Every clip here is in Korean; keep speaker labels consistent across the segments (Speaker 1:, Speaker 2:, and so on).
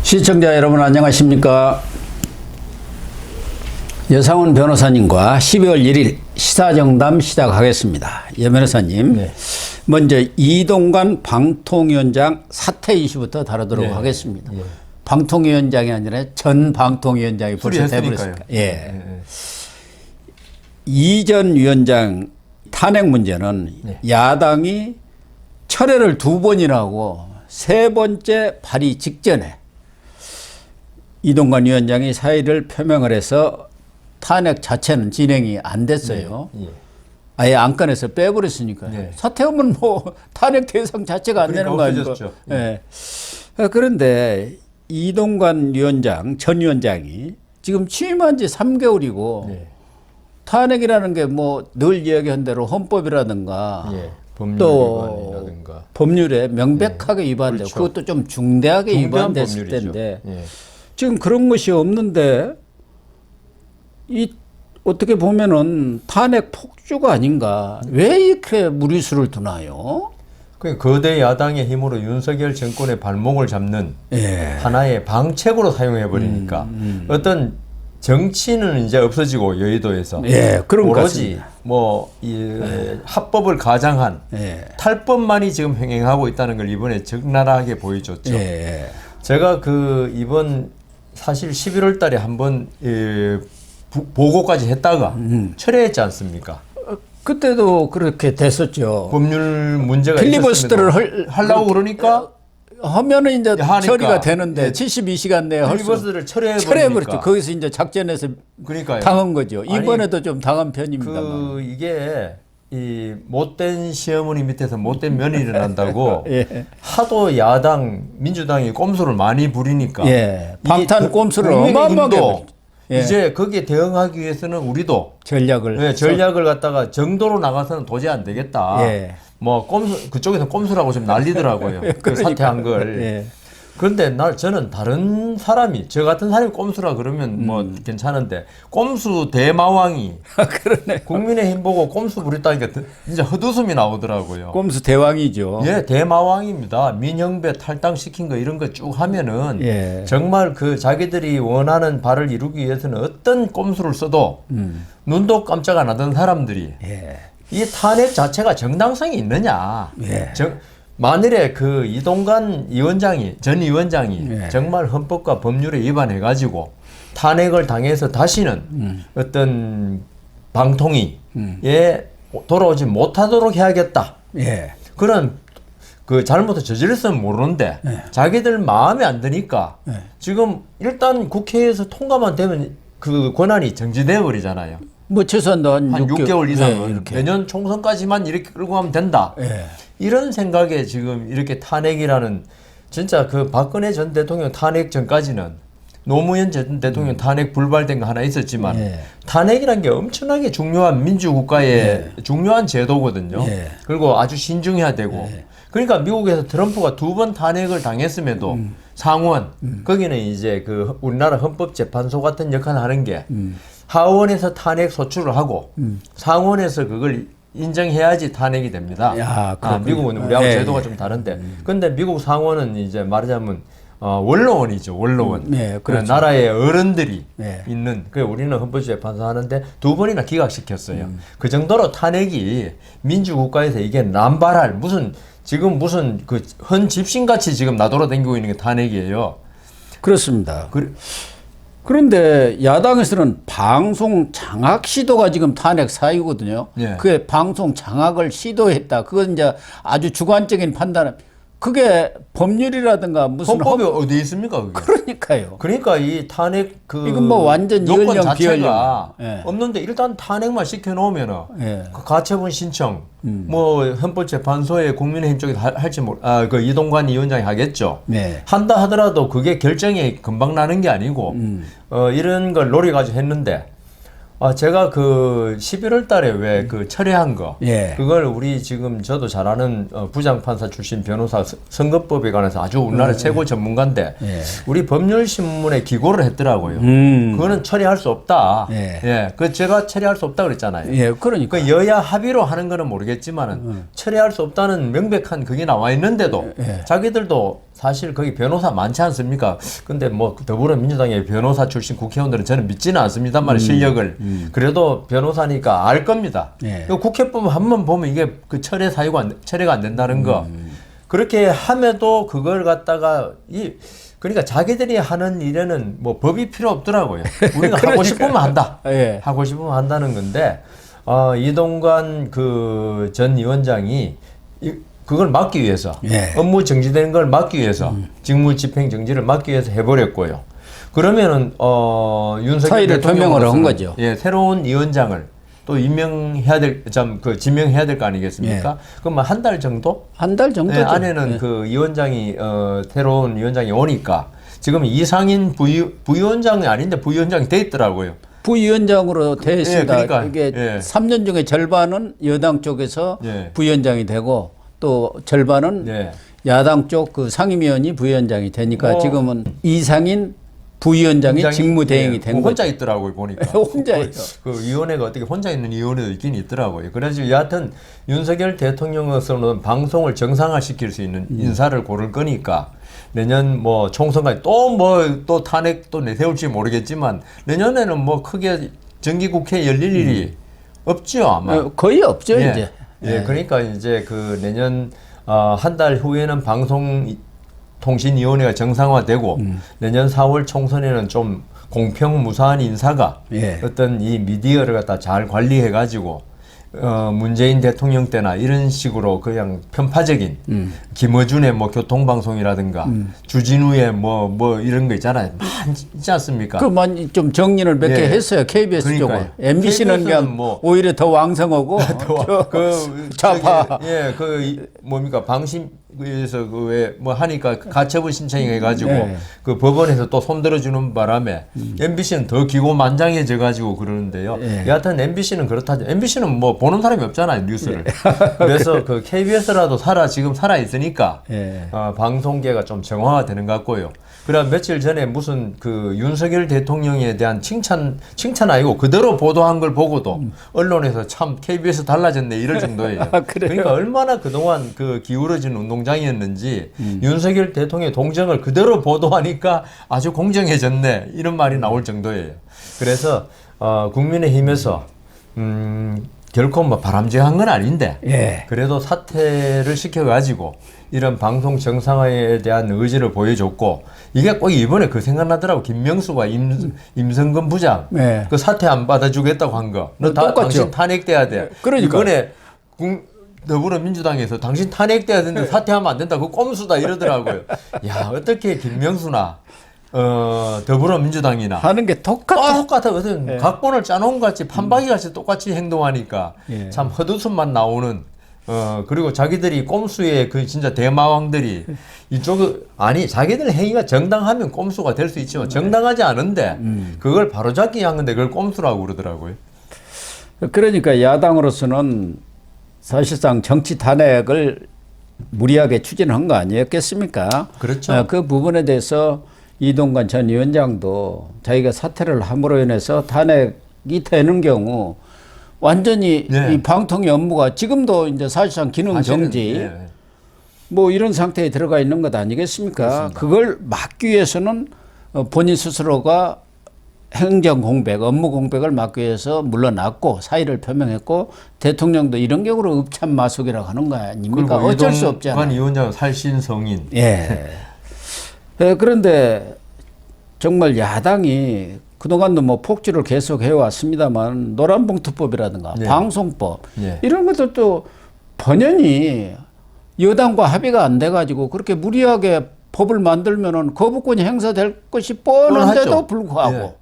Speaker 1: 시청자 여러분 안녕하십니까? 여상훈 변호사님과 12월 1일 시사정담 시작하겠습니다. 예 변호사님,
Speaker 2: 네.
Speaker 1: 먼저 이동관 방통위원장 사퇴 이슈부터 다루도록
Speaker 2: 네.
Speaker 1: 하겠습니다.
Speaker 2: 예.
Speaker 1: 방통위원장이 아니라 전 방통위원장이 벌써
Speaker 2: 수리했으니까요.
Speaker 1: 돼버렸으니까. 예. 이 전 위원장 탄핵 문제는
Speaker 2: 네.
Speaker 1: 야당이 철회를 2번이나 하고 세 번째 발의 직전에 이동관 위원장이 사의를 표명을 해서 탄핵 자체는 진행이 안 됐어요.
Speaker 2: 예.
Speaker 1: 아예 안건에서 빼버렸으니까요.
Speaker 2: 네.
Speaker 1: 사퇴하면 뭐 탄핵 대상 자체가 안 되는 거 아닙니까?
Speaker 2: 없어졌죠.
Speaker 1: 예. 그런데 이동관 위원장, 전 위원장이 지금 취임한 지 3개월이고
Speaker 2: 네.
Speaker 1: 탄핵이라는 게 뭐 늘 이야기한 대로 헌법이라든가
Speaker 2: 예. 법률
Speaker 1: 또
Speaker 2: 위반이라든가
Speaker 1: 법률에 명백하게 위반되고
Speaker 2: 그렇죠.
Speaker 1: 그것도 좀 중대하게
Speaker 2: 중대한
Speaker 1: 위반됐을
Speaker 2: 법률이죠.
Speaker 1: 텐데
Speaker 2: 예.
Speaker 1: 지금 그런 것이 없는데 이 어떻게 보면은 탄핵 폭주가 아닌가. 왜 이렇게 무리수를 두나요?
Speaker 2: 그 거대 야당의 힘으로 윤석열 정권의 발목을 잡는
Speaker 1: 예.
Speaker 2: 하나의 방책으로 사용해 버리니까 어떤 정치는 이제 없어지고 여의도에서
Speaker 1: 예, 그런 것
Speaker 2: 오로지
Speaker 1: 같습니다.
Speaker 2: 합법을 가장한
Speaker 1: 예.
Speaker 2: 탈법만이 지금 행행하고 있다는 걸 이번에 적나라하게 보여줬죠.
Speaker 1: 예.
Speaker 2: 제가 그 이번 사실 11월 달에 한번 보고까지 했다가 철회했지 않습니까?
Speaker 1: 그때도 그렇게 됐었죠.
Speaker 2: 법률 문제가
Speaker 1: 필리버스터를
Speaker 2: 하려고 그러니까
Speaker 1: 하면은 이제
Speaker 2: 하니까.
Speaker 1: 처리가 되는데
Speaker 2: 예.
Speaker 1: 72시간 내에 할 수.
Speaker 2: 필리버스터를
Speaker 1: 철회해버렸죠.
Speaker 2: 철회해버리니까
Speaker 1: 거기서 이제 작전에서
Speaker 2: 그러니까요.
Speaker 1: 당한 거죠.
Speaker 2: 아니,
Speaker 1: 이번에도 좀 당한 편입니다.
Speaker 2: 이게 이 못된 시어머니 밑에서 못된 며느리를 난다고
Speaker 1: 예.
Speaker 2: 하도 야당 민주당이 꼼수를 많이 부리니까
Speaker 1: 예. 방탄
Speaker 2: 이게
Speaker 1: 꼼수를
Speaker 2: 국민의힘도
Speaker 1: 어마어마하게 예.
Speaker 2: 이제 거기에 대응하기 위해서는 우리도
Speaker 1: 전략을
Speaker 2: 전략을 갖다가 정도로 나가서는 도저히 안 되겠다.
Speaker 1: 예.
Speaker 2: 뭐 꼼수 그쪽에서 꼼수라고 좀 난리더라고요. 그
Speaker 1: 그러니까.
Speaker 2: 사퇴한 걸.
Speaker 1: 예.
Speaker 2: 그런데 저는 다른 사람이 저 같은 사람이 꼼수라 그러면 뭐 괜찮은데 꼼수 대마왕이
Speaker 1: 그러네.
Speaker 2: 국민의힘 보고 꼼수 부렸다니까 진짜 헛웃음이 나오더라고요.
Speaker 1: 꼼수 대왕이죠.
Speaker 2: 예, 대마왕입니다. 민영배 탈당시킨 거 이런 거 쭉 하면은
Speaker 1: 예.
Speaker 2: 정말 그 자기들이 원하는 바를 이루기 위해서는 어떤 꼼수를 써도 눈도 깜짝 안 하던 사람들이
Speaker 1: 예.
Speaker 2: 이 탄핵 자체가 정당성이 있느냐.
Speaker 1: 예.
Speaker 2: 만일에 그 이동관 전 위원장이
Speaker 1: 예.
Speaker 2: 정말 헌법과 법률에 위반해가지고 탄핵을 당해서 다시는 어떤 방통위에 돌아오지 못하도록 해야겠다.
Speaker 1: 예.
Speaker 2: 그런 그 잘못을 저질렀으면 모르는데 자기들 마음에 안 드니까 지금 일단 국회에서 통과만 되면 그 권한이 정지돼 버리잖아요.
Speaker 1: 뭐 최소한도
Speaker 2: 한 6개월 이상은
Speaker 1: 네, 이렇게.
Speaker 2: 내년 총선까지만 이렇게 끌고 가면 된다.
Speaker 1: 예.
Speaker 2: 이런 생각에 지금 이렇게 탄핵이라는 진짜 그 박근혜 전 대통령 탄핵 전까지는 노무현 전 대통령 탄핵 불발된 거 하나 있었지만
Speaker 1: 예.
Speaker 2: 탄핵이라는 게 엄청나게 중요한 민주국가의 중요한 제도거든요.
Speaker 1: 예.
Speaker 2: 그리고 아주 신중해야 되고 그러니까 미국에서 트럼프가 2번 탄핵을 당했음에도 상원 거기는 이제 그 우리나라 헌법재판소 같은 역할을 하는 게 하원에서 탄핵 소추를 하고 상원에서 그걸 인정해야지 탄핵이 됩니다.
Speaker 1: 야,
Speaker 2: 미국은 우리하고
Speaker 1: 예,
Speaker 2: 제도가
Speaker 1: 예.
Speaker 2: 좀 다른데. 근데 미국 상원은 이제 말하자면 원로원이죠, 원로원.
Speaker 1: 네, 그렇죠.
Speaker 2: 나라의 어른들이
Speaker 1: 네.
Speaker 2: 있는. 그 우리는 헌법재판소 하는데 2번이나 기각시켰어요. 그 정도로 탄핵이 민주국가에서 이게 남발할 지금 무슨 그 헌집신같이 지금 나돌아다니고 있는 게 탄핵이에요.
Speaker 1: 그렇습니다. 그런데 야당에서는 방송 장악 시도가 지금 탄핵 사유거든요.
Speaker 2: 예.
Speaker 1: 그게 방송 장악을 시도했다. 그건 이제 아주 주관적인 판단. 그게 법률이라든가 무슨
Speaker 2: 헌법에 어디 있습니까, 그게?
Speaker 1: 그러니까요.
Speaker 2: 그러니까 이 탄핵
Speaker 1: 이건 뭐 완전
Speaker 2: 요건
Speaker 1: 이언령,
Speaker 2: 자체가
Speaker 1: 비언령. 예.
Speaker 2: 없는데 일단 탄핵만 시켜놓으면은
Speaker 1: 예.
Speaker 2: 그 가처분 신청 뭐 헌법재판소에 국민의힘 쪽에 할지 그 이동관 위원장이 하겠죠.
Speaker 1: 네.
Speaker 2: 한다 하더라도 그게 결정이 금방 나는 게 아니고 이런 걸 노려가지고 했는데. 제가 그 11월 달에 왜 그 철회한 거,
Speaker 1: 예.
Speaker 2: 그걸 우리 지금 저도 잘 아는 부장판사 출신 변호사 선거법에 관해서 아주 우리나라 최고 전문가인데,
Speaker 1: 예.
Speaker 2: 우리 법률신문에 기고를 했더라고요. 그거는 처리할 수 없다.
Speaker 1: 예.
Speaker 2: 그 제가 처리할 수 없다 그랬잖아요.
Speaker 1: 예, 그러니까.
Speaker 2: 그 여야 합의로 하는 거는 모르겠지만은 처리할 수 없다는 명백한 그게 나와 있는데도 자기들도 사실 거기 변호사 많지 않습니까? 근데 뭐 더불어민주당의 변호사 출신 국회의원들은 저는 믿지는 않습니다만 실력을. 그래도 변호사니까 알 겁니다.
Speaker 1: 예.
Speaker 2: 국회법 한번 보면 이게 그 철회가 안 된다는 거. 그렇게 함에도 그걸 갖다가 그러니까 자기들이 하는 일에는 뭐 법이 필요 없더라고요. 우리가 하고 싶으면 한다.
Speaker 1: 예.
Speaker 2: 하고 싶으면 한다는 건데 이동관 그 전 위원장이 그걸 막기 위해서
Speaker 1: 예.
Speaker 2: 업무 정지되는 걸 막기 위해서 직무 집행 정지를 막기 위해서 해버렸고요. 그러면은 윤석열
Speaker 1: 사의를 표명을 한
Speaker 2: 대통령으로서는
Speaker 1: 거죠.
Speaker 2: 예, 새로운 위원장을 또 지명해야 될 거 아니겠습니까? 그럼 한 달 정도?
Speaker 1: 한 달 정도죠.
Speaker 2: 네, 안에는
Speaker 1: 예.
Speaker 2: 그 위원장이 새로운 위원장이 오니까 지금 이상인 부위원장이 아닌데 부위원장이 돼 있더라고요.
Speaker 1: 부위원장으로 돼 있습니다.
Speaker 2: 예, 그러니까,
Speaker 1: 이게
Speaker 2: 예.
Speaker 1: 3년 중에 절반은 여당 쪽에서
Speaker 2: 예.
Speaker 1: 부위원장이 되고 또 절반은
Speaker 2: 예.
Speaker 1: 야당 쪽 그 상임위원이 부위원장이 되니까
Speaker 2: 뭐,
Speaker 1: 지금은 이상인 부위원장이 직무대행이 된
Speaker 2: 혼자
Speaker 1: 거죠.
Speaker 2: 있더라고요 보니까.
Speaker 1: 혼자예요.
Speaker 2: 그 위원회가 어떻게 혼자 있는 위원회도 있긴 있더라고요. 그래서 여하튼 윤석열 대통령으로서는 방송을 정상화시킬 수 있는 인사를 고를 거니까 내년 뭐 총선까지 또 탄핵 또 내세울지 모르겠지만 내년에는 뭐 크게 정기국회 열릴 일이 없죠 아마.
Speaker 1: 거의 없죠
Speaker 2: 예.
Speaker 1: 이제.
Speaker 2: 예, 그러니까 이제 그 내년 한 달 후에는 방송통신위원회가 정상화되고 내년 4월 총선에는 좀 공평무사한 인사가
Speaker 1: 예.
Speaker 2: 어떤 이 미디어를 갖다 잘 관리해가지고 문재인 대통령 때나 이런 식으로 그냥 편파적인 김어준의 뭐 교통방송이라든가 주진우의 뭐 이런 거 있잖아요. 많지 않습니까?
Speaker 1: 그만 좀 정리를 몇 개
Speaker 2: 예.
Speaker 1: 했어요. KBS
Speaker 2: 그러니까요.
Speaker 1: 쪽은. MBC는 그냥
Speaker 2: KBS 는 뭐
Speaker 1: 오히려 더 왕성하고 좌파.
Speaker 2: 뭡니까 방심에서 그 왜 뭐 하니까 가처분 신청해가지고
Speaker 1: 네.
Speaker 2: 그 법원에서 또 손들어주는 바람에 MBC는 더 기고만장해져가지고 그러는데요.
Speaker 1: 네.
Speaker 2: 여하튼 MBC는 그렇다죠. MBC는 뭐 보는 사람이 없잖아요 뉴스를. 그래서 그 KBS라도 지금 살아 있으니까
Speaker 1: 네.
Speaker 2: 방송계가 좀 정화가 되는 것 같고요. 그래 며칠 전에 무슨 그 윤석열 대통령에 대한 칭찬 아니고 그대로 보도한 걸 보고도 언론에서 참 KBS 달라졌네 이럴 정도예요.
Speaker 1: 아, 그래요?
Speaker 2: 그러니까 얼마나 그동안 그 기울어진 운동장이었는지 윤석열 대통령의 동정을 그대로 보도하니까 아주 공정해졌네 이런 말이 나올 정도예요. 그래서 국민의힘에서 결코 뭐 바람직한 건 아닌데
Speaker 1: 예.
Speaker 2: 그래도 사퇴를 시켜가지고 이런 방송 정상화에 대한 의지를 보여줬고 이게 꼭 이번에 그 생각나더라고. 김명수가 임성근 부장
Speaker 1: 네.
Speaker 2: 그 사퇴 안 받아주겠다고 한 거. 너
Speaker 1: 똑같죠.
Speaker 2: 당신 탄핵돼야 돼.
Speaker 1: 그러니까.
Speaker 2: 이번에 더불어민주당에서 당신 탄핵돼야 되는데 사퇴하면 안 된다. 그 꼼수다 이러더라고요. 야 어떻게 김명수나 더불어민주당이나
Speaker 1: 하는 게
Speaker 2: 똑같거든. 각본을 짜놓은 것 같이 판박이 같이 똑같이 행동하니까
Speaker 1: 예.
Speaker 2: 참 헛웃음만 나오는 그리고 자기들이 꼼수의 그 진짜 대마왕들이 자기들 행위가 정당하면 꼼수가 될 수 있지만 정당하지 않은데 그걸 바로잡기 위한 건데 그걸 꼼수라고 그러더라고요.
Speaker 1: 그러니까 야당으로서는 사실상 정치 탄핵을 무리하게 추진한 거 아니었겠습니까?
Speaker 2: 그렇죠.
Speaker 1: 그 부분에 대해서 이동관 전 위원장도 자기가 사퇴를 함으로 인해서 탄핵이 되는 경우 완전히
Speaker 2: 네.
Speaker 1: 이 방통위 업무가 지금도 이제 사실상 기능 정지
Speaker 2: 예.
Speaker 1: 뭐 이런 상태에 들어가 있는 것 아니겠습니까?
Speaker 2: 그렇습니다.
Speaker 1: 그걸 막기 위해서는 본인 스스로가 행정 공백, 업무 공백을 막기 위해서 물러났고 사의를 표명했고 대통령도 이런 경우로 읍참마속이라고 하는 거 아닙니까? 어쩔 수 없잖아요.
Speaker 2: 이동관 위원장은 살신성인.
Speaker 1: 예. 그런데 정말 야당이 그동안도 뭐 폭주를 계속 해왔습니다만 노란봉투법이라든가
Speaker 2: 예.
Speaker 1: 방송법
Speaker 2: 예.
Speaker 1: 이런 것들도 번연히 여당과 합의가 안 돼가지고 그렇게 무리하게 법을 만들면은 거부권이 행사될 것이 뻔한데도
Speaker 2: 뻔하죠.
Speaker 1: 불구하고
Speaker 2: 예.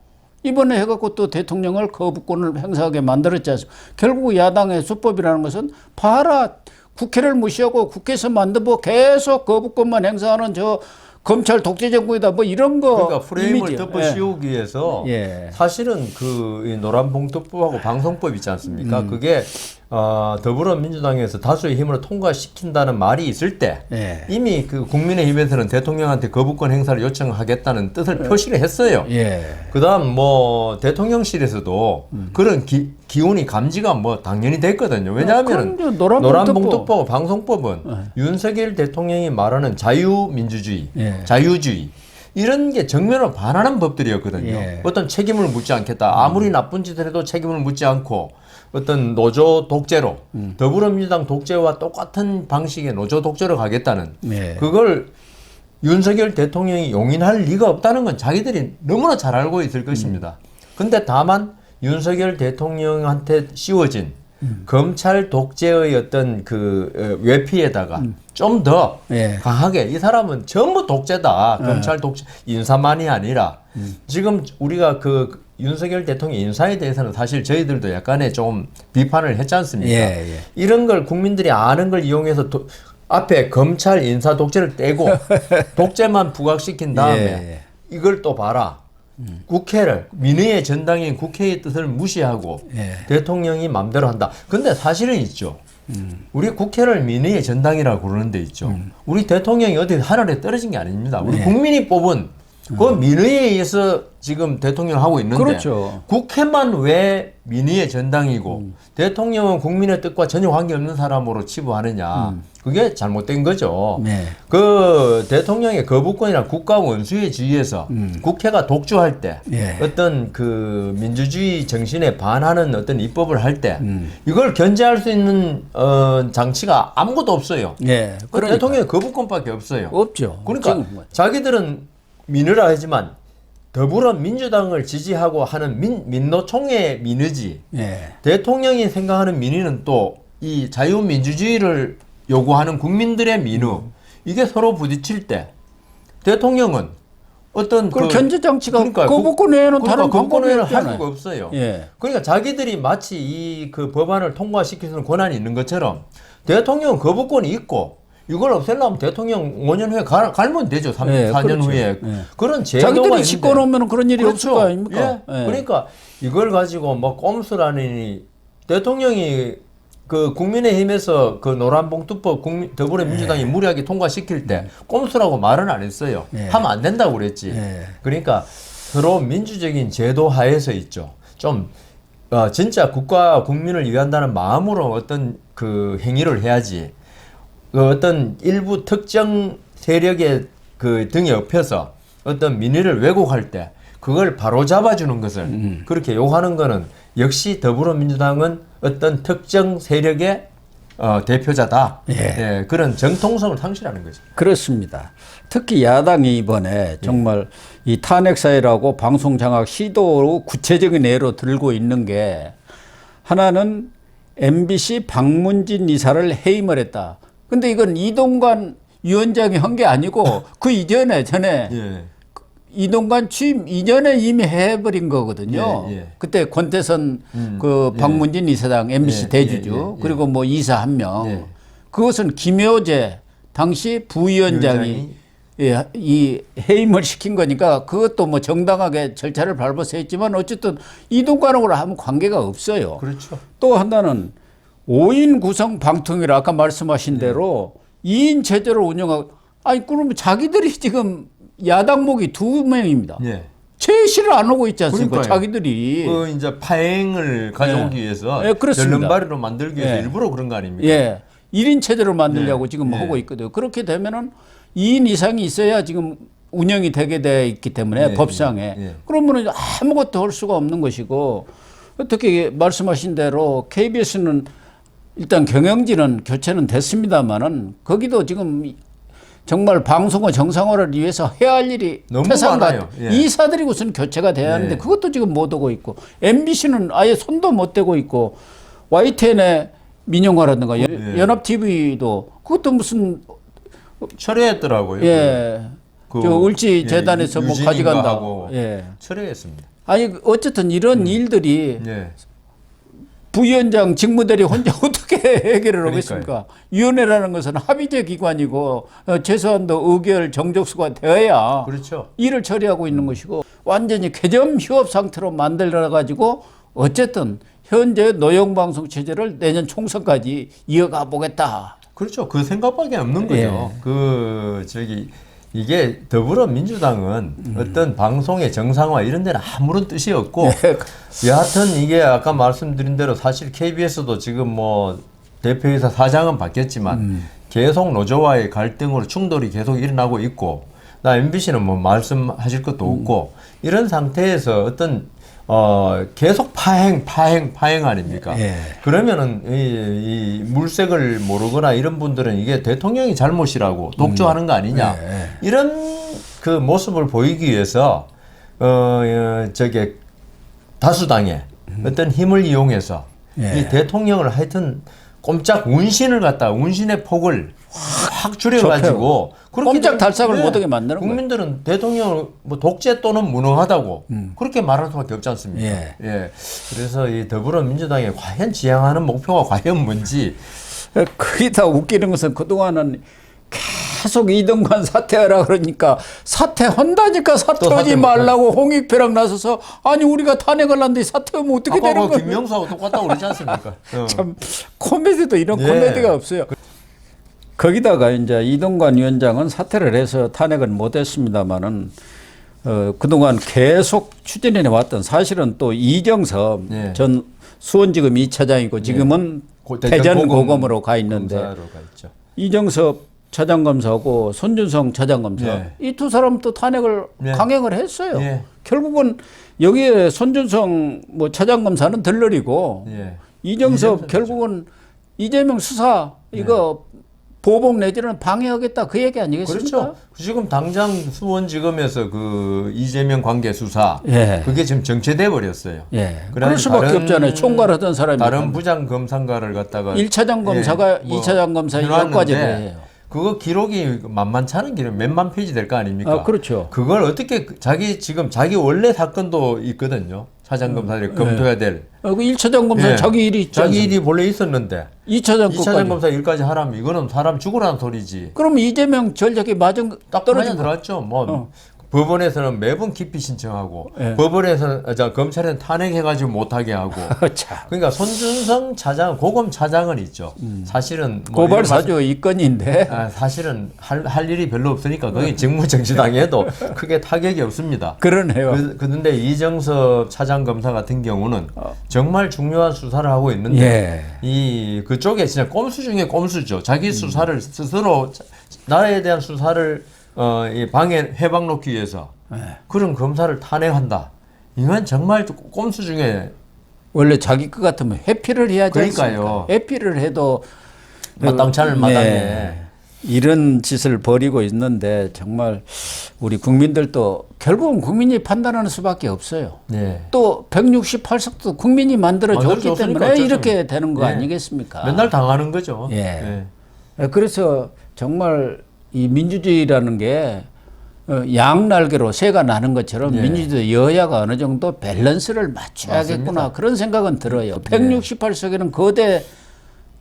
Speaker 1: 이번에 해갖고 또 대통령을 거부권을 행사하게 만들었지 않습니까? 결국 야당의 수법이라는 것은 봐라 국회를 무시하고 국회에서 만든 법 계속 거부권만 행사하는 저 검찰 독재 정부이다 뭐 이런 거
Speaker 2: 그러니까 프레임을
Speaker 1: 이미지요.
Speaker 2: 덮어 씌우기 위해서
Speaker 1: 예.
Speaker 2: 사실은 그 노란봉투법하고 방송법 있지 않습니까? 그게 더불어민주당에서 다수의 힘으로 통과시킨다는 말이 있을 때
Speaker 1: 예.
Speaker 2: 이미 그 국민의힘에서는 대통령한테 거부권 행사를 요청하겠다는 뜻을 표시를 했어요.
Speaker 1: 예.
Speaker 2: 그다음 뭐 대통령실에서도 그런 기운이 감지가 뭐 당연히 됐거든요. 왜냐하면
Speaker 1: 그럼 이제
Speaker 2: 노란봉투법 방송법은 윤석열 대통령이 말하는 자유민주주의,
Speaker 1: 예.
Speaker 2: 자유주의 이런 게 정면으로 반하는 법들이었거든요.
Speaker 1: 예.
Speaker 2: 어떤 책임을 묻지 않겠다. 아무리 나쁜 짓을 해도 책임을 묻지 않고 어떤 노조 독재로 더불어민주당 독재와 똑같은 방식의 노조 독재로 가겠다는
Speaker 1: 예.
Speaker 2: 그걸 윤석열 대통령이 용인할 리가 없다는 건 자기들이 너무나 잘 알고 있을 것입니다. 근데 다만 윤석열 대통령한테 씌워진 검찰 독재의 어떤 그 외피에다가 좀 더
Speaker 1: 예.
Speaker 2: 강하게 이 사람은 전부 독재다. 검찰 독재 인사만이 아니라 지금 우리가 그 윤석열 대통령 인사에 대해서는 사실 저희들도 약간의 좀 비판을 했지 않습니까?
Speaker 1: 예, 예.
Speaker 2: 이런 걸 국민들이 아는 걸 이용해서 앞에 검찰 인사 독재를 떼고 독재만 부각시킨 다음에
Speaker 1: 예.
Speaker 2: 이걸 또 봐라. 국회를 민의의 전당인 국회의 뜻을 무시하고
Speaker 1: 예.
Speaker 2: 대통령이 마음대로 한다. 근데 사실은 있죠. 우리 국회를 민의의 전당이라고 부르는 데 있죠. 우리 대통령이 어디 하늘에 떨어진 게 아닙니다. 우리
Speaker 1: 예.
Speaker 2: 국민이 뽑은 그 민의에 의해서 지금 대통령을 하고 있는데
Speaker 1: 그렇죠.
Speaker 2: 국회만 왜 민의의 전당이고 대통령은 국민의 뜻과 전혀 관계없는 사람으로 치부하느냐. 그게 잘못된 거죠.
Speaker 1: 네.
Speaker 2: 그 대통령의 거부권이나 국가 원수에 지휘해서 국회가 독주할 때
Speaker 1: 예.
Speaker 2: 어떤 그 민주주의 정신에 반하는 어떤 입법을 할 때 이걸 견제할 수 있는 장치가 아무것도 없어요.
Speaker 1: 예.
Speaker 2: 그
Speaker 1: 그러니까.
Speaker 2: 대통령의 거부권밖에 없어요.
Speaker 1: 없죠.
Speaker 2: 그러니까
Speaker 1: 지금 뭐.
Speaker 2: 자기들은 민의라 하지만 더불어민주당을 지지하고 하는 민노총의 민의지
Speaker 1: 예.
Speaker 2: 대통령이 생각하는 민의는 또 이 자유민주주의를 요구하는 국민들의 민의 이게 서로 부딪힐 때 대통령은 어떤
Speaker 1: 그 견제 장치가
Speaker 2: 그러니까
Speaker 1: 거부권 외에는
Speaker 2: 그러니까
Speaker 1: 다른
Speaker 2: 거부권
Speaker 1: 방법이
Speaker 2: 외에는 할
Speaker 1: 없잖아요.
Speaker 2: 수가 없어요.
Speaker 1: 예.
Speaker 2: 그러니까 자기들이 마치 이 그 법안을 통과시킬 수 있는 권한이 있는 것처럼 대통령은 거부권이 있고 이걸 없애려면 대통령 5년 후에 갈면 되죠. 3,
Speaker 1: 예,
Speaker 2: 4년
Speaker 1: 그렇죠.
Speaker 2: 후에.
Speaker 1: 예.
Speaker 2: 그런 제도가
Speaker 1: 자기들이
Speaker 2: 있는데.
Speaker 1: 집권하면 그런 일이 없을
Speaker 2: 그렇죠.
Speaker 1: 거 아닙니까?
Speaker 2: 예.
Speaker 1: 예.
Speaker 2: 그러니까 이걸 가지고 뭐 꼼수라니 대통령이 그 국민의힘에서 그 노란봉투법 더불어민주당이 무리하게 통과시킬 때 꼼수라고 말은 안 했어요.
Speaker 1: 예.
Speaker 2: 하면 안 된다고 그랬지.
Speaker 1: 예.
Speaker 2: 그러니까 서로 민주적인 제도 하에서 있죠. 좀 진짜 국가 국민을 위한다는 마음으로 어떤 그 행위를 해야지. 그 어떤 일부 특정 세력의 그 등에 업혀서 어떤 민의를 왜곡할 때 그걸 바로 잡아주는 것을 그렇게 요구하는 거는 역시 더불어민주당은 어떤 특정 세력의 대표자다.
Speaker 1: 예.
Speaker 2: 예, 그런 정통성을 상실하는 거죠.
Speaker 1: 그렇습니다. 특히 야당이 이번에 정말 이 탄핵 사회라고 방송 장악 시도로 구체적인 예로 들고 있는 게 하나는 MBC 박문진 이사를 해임을 했다. 근데 이건 이동관 위원장이 한 게 아니고 그 이전에 전에
Speaker 2: 예.
Speaker 1: 이동관 취임 이전에 이미 해버린 거거든요.
Speaker 2: 예, 예.
Speaker 1: 그때 권태선 그 박문진 이사장 MBC
Speaker 2: 예,
Speaker 1: 대주주
Speaker 2: 예, 예, 예.
Speaker 1: 그리고 뭐 이사 한 명.
Speaker 2: 예.
Speaker 1: 그것은 김효재 당시 부위원장이 예, 이 해임을 시킨 거니까 그것도 뭐 정당하게 절차를 밟아서 했지만 어쨌든 이동관하고는 아무 관계가 없어요.
Speaker 2: 그렇죠.
Speaker 1: 또 하나는 5인 구성 방통위라 아까 말씀하신 대로 2인 체제로 운영하고 아니 그러면 자기들이 지금 야당목이 2명입니다.
Speaker 2: 예.
Speaker 1: 제시를 안 하고 있지 않습니까?
Speaker 2: 그러니까요.
Speaker 1: 자기들이.
Speaker 2: 그 이제 파행을 가져오기 위해서
Speaker 1: 예, 그렇습니다.
Speaker 2: 전륜발이로 만들기 위해서
Speaker 1: 예.
Speaker 2: 일부러 그런 거 아닙니까?
Speaker 1: 예. 1인 체제로 만들려고
Speaker 2: 네.
Speaker 1: 지금
Speaker 2: 네.
Speaker 1: 하고 있거든요. 그렇게 되면은 2인 이상이 있어야 지금 운영이 되게 돼 있기 때문에
Speaker 2: 네.
Speaker 1: 법상에.
Speaker 2: 네.
Speaker 1: 그러면은 아무것도 할 수가 없는 것이고 어떻게 말씀하신 대로 KBS는 일단 경영진은 교체는 됐습니다만은 거기도 지금 정말 방송의 정상화를 위해서 해야 할 일이
Speaker 2: 너무
Speaker 1: 태산
Speaker 2: 많아요.
Speaker 1: 같
Speaker 2: 예.
Speaker 1: 이사들이 우선 교체가 돼야 하는데
Speaker 2: 예.
Speaker 1: 그것도 지금 못 오고 있고 MBC는 아예 손도 못 대고 있고 YTN의 민영화라든가
Speaker 2: 예.
Speaker 1: 연합TV도 그것도 무슨
Speaker 2: 철회했더라고요.
Speaker 1: 예.
Speaker 2: 그,
Speaker 1: 저 을지
Speaker 2: 예,
Speaker 1: 재단에서 뭐
Speaker 2: 유진인가
Speaker 1: 가져간다고.
Speaker 2: 하고
Speaker 1: 예.
Speaker 2: 철회했습니다.
Speaker 1: 아니 어쨌든 이런 일들이
Speaker 2: 예.
Speaker 1: 부위원장 직무대리 혼자 어떻게 해결을
Speaker 2: 그러니까요.
Speaker 1: 하겠습니까? 위원회라는 것은 합의제 기관이고 최소한도 의결 정족수가 되어야
Speaker 2: 그렇죠.
Speaker 1: 일을 처리하고 있는 것이고 완전히 개점 휴업 상태로 만들어 가지고 어쨌든 현재 노영방송 체제를 내년 총선까지 이어가 보겠다.
Speaker 2: 그렇죠. 그 생각밖에 없는 거죠.
Speaker 1: 예.
Speaker 2: 이게 더불어민주당은 어떤 방송의 정상화 이런 데는 아무런 뜻이 없고 여하튼 이게 아까 말씀드린 대로 사실 KBS도 지금 뭐 대표이사 사장은 바뀌었지만 계속 노조와의 갈등으로 충돌이 계속 일어나고 있고 나 MBC는 뭐 말씀하실 것도 없고 이런 상태에서 어떤 계속 파행 아닙니까?
Speaker 1: 예.
Speaker 2: 그러면은 이 물색을 모르거나 이런 분들은 이게 대통령이 잘못이라고 독조하는 거 아니냐?
Speaker 1: 예.
Speaker 2: 이런 그 모습을 보이기 위해서 다수당의 어떤 힘을 이용해서
Speaker 1: 예.
Speaker 2: 이 대통령을 하여튼 꼼짝 운신의 폭을 확 줄여가지고
Speaker 1: 꼼짝 달싹을 못하게 만드는 거예요.
Speaker 2: 국민들은 대통령을 뭐 독재 또는 무능하다고 그렇게 말할 수밖에 없지 않습니까?
Speaker 1: 예.
Speaker 2: 그래서 이 더불어민주당이 과연 지향하는 목표가 과연 뭔지
Speaker 1: 그게 다 웃기는 것은 그동안은 계속 이동관 사퇴하라 그러니까 사퇴한다니까 사퇴하지 말라고 홍익표랑 나서서 아니 우리가 탄핵을 하는데 사퇴하면 어떻게 되는
Speaker 2: 아까
Speaker 1: 거야?
Speaker 2: 김명수하고 똑같다고 그러지 않습니까?
Speaker 1: 참 코미디도 이런
Speaker 2: 예.
Speaker 1: 코미디가 없어요. 거기다가 이제 이동관 위원장은 사퇴를 해서 탄핵은 못했습니다만은 그동안 계속 추진해 왔던 사실은 또 이정섭
Speaker 2: 예.
Speaker 1: 전 수원지검 2차장이고 지금은 대전 고검으로 가 있는데
Speaker 2: 검사로 가 있죠.
Speaker 1: 이정섭 차장검사하고 손준성 차장검사
Speaker 2: 예.
Speaker 1: 이 두 사람 또 탄핵을
Speaker 2: 예.
Speaker 1: 강행을 했어요.
Speaker 2: 예.
Speaker 1: 결국은 여기에 손준성 뭐 차장검사는 덜러리고
Speaker 2: 예.
Speaker 1: 이정섭 결국은 이재명 수사 이거 보복 내지는 방해하겠다 그 얘기 아니겠습니까?
Speaker 2: 그렇죠. 지금 당장 수원지검에서 그 이재명 관계 수사
Speaker 1: 예.
Speaker 2: 그게 지금 정체돼 버렸어요.
Speaker 1: 예. 그럴 수밖에 없잖아요. 총괄하던 사람이
Speaker 2: 다른 부장 검사인가를 갖다가
Speaker 1: 1차장 검사가
Speaker 2: 뭐
Speaker 1: 2차장 검사
Speaker 2: 해놨는데
Speaker 1: 여기까지 해요.
Speaker 2: 그거 기록이 만만치 않은 기록 몇만 페이지 될 거 아닙니까?
Speaker 1: 아, 그렇죠.
Speaker 2: 그걸 어떻게 자기 원래 사건도 있거든요. 사장검사들이 검토해야 될.
Speaker 1: 그 1차장 검사
Speaker 2: 예.
Speaker 1: 자기 일이 있죠.
Speaker 2: 자기 일이 원래 있었는데
Speaker 1: 2차장
Speaker 2: 2차장
Speaker 1: 끝까지.
Speaker 2: 검사 일까지 하라면 이거는 사람 죽으라는 소리지.
Speaker 1: 그럼 이재명 전략이 맞은
Speaker 2: 딱
Speaker 1: 떨어진 거.
Speaker 2: 들어왔죠. 뭐 법원에서는 매번 기피 신청하고
Speaker 1: 예.
Speaker 2: 법원에서는 검찰은 탄핵해가지고 못하게 하고.
Speaker 1: 참.
Speaker 2: 그러니까 손준성 차장, 고검 차장은 있죠. 사실은 뭐
Speaker 1: 고발
Speaker 2: 이런
Speaker 1: 사주 이건인데
Speaker 2: 사실은 할 일이 별로 없으니까 거기 직무정지당해도 크게 타격이 없습니다.
Speaker 1: 그러네요.
Speaker 2: 그런데 이정섭 차장 검사 같은 경우는 정말 중요한 수사를 하고 있는데
Speaker 1: 예.
Speaker 2: 이 그쪽에 진짜 꼼수 중에 꼼수죠. 자기 수사를 스스로 나라에 대한 수사를 이 해방 놓기 위해서 그런 검사를 탄핵한다. 이건 정말 꼼수 중에
Speaker 1: 원래 자기 것 같으면 회피를 해야지
Speaker 2: 그러니까요.
Speaker 1: 않습니까? 회피를 해도
Speaker 2: 마땅찮을 마땅해.
Speaker 1: 네. 이런 짓을 벌이고 있는데 정말 우리 국민들도 결국은 국민이 판단하는 수밖에 없어요.
Speaker 2: 네.
Speaker 1: 또 168석도 국민이 만들어줬기
Speaker 2: 만들어줬으니까
Speaker 1: 때문에
Speaker 2: 어쩔 수
Speaker 1: 이렇게 되는 거
Speaker 2: 예.
Speaker 1: 아니겠습니까?
Speaker 2: 맨날 당하는 거죠.
Speaker 1: 예. 그래서 정말 이 민주주의라는 게 양날개로 새가 나는 것처럼
Speaker 2: 예.
Speaker 1: 민주주의 여야가 어느 정도 밸런스를 맞춰야겠구나
Speaker 2: 맞습니다.
Speaker 1: 그런 생각은 들어요. 168석에는 거대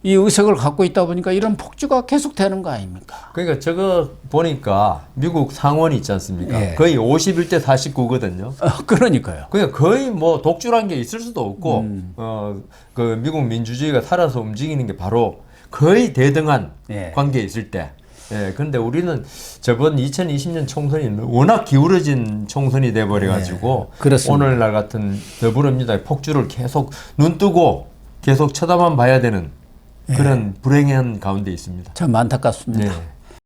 Speaker 1: 이 의석을 갖고 있다 보니까 이런 폭주가 계속되는 거 아닙니까?
Speaker 2: 그러니까 저거 보니까 미국 상원이 있지 않습니까?
Speaker 1: 예.
Speaker 2: 거의 51대 49거든요.
Speaker 1: 그러니까요.
Speaker 2: 그러니까 거의 뭐 독주란 게 있을 수도 없고 그 미국 민주주의가 살아서 움직이는 게 바로 거의 대등한
Speaker 1: 예.
Speaker 2: 관계에 있을 때. 예, 근데 우리는 저번 2020년 총선이 워낙 기울어진 총선이 돼버려가지고
Speaker 1: 예, 그렇습니다.
Speaker 2: 오늘날 같은 더불어민주당의 폭주를 계속 눈 뜨고 계속 쳐다만 봐야 되는 그런 불행한 가운데 있습니다.
Speaker 1: 참 안타깝습니다.
Speaker 2: 네.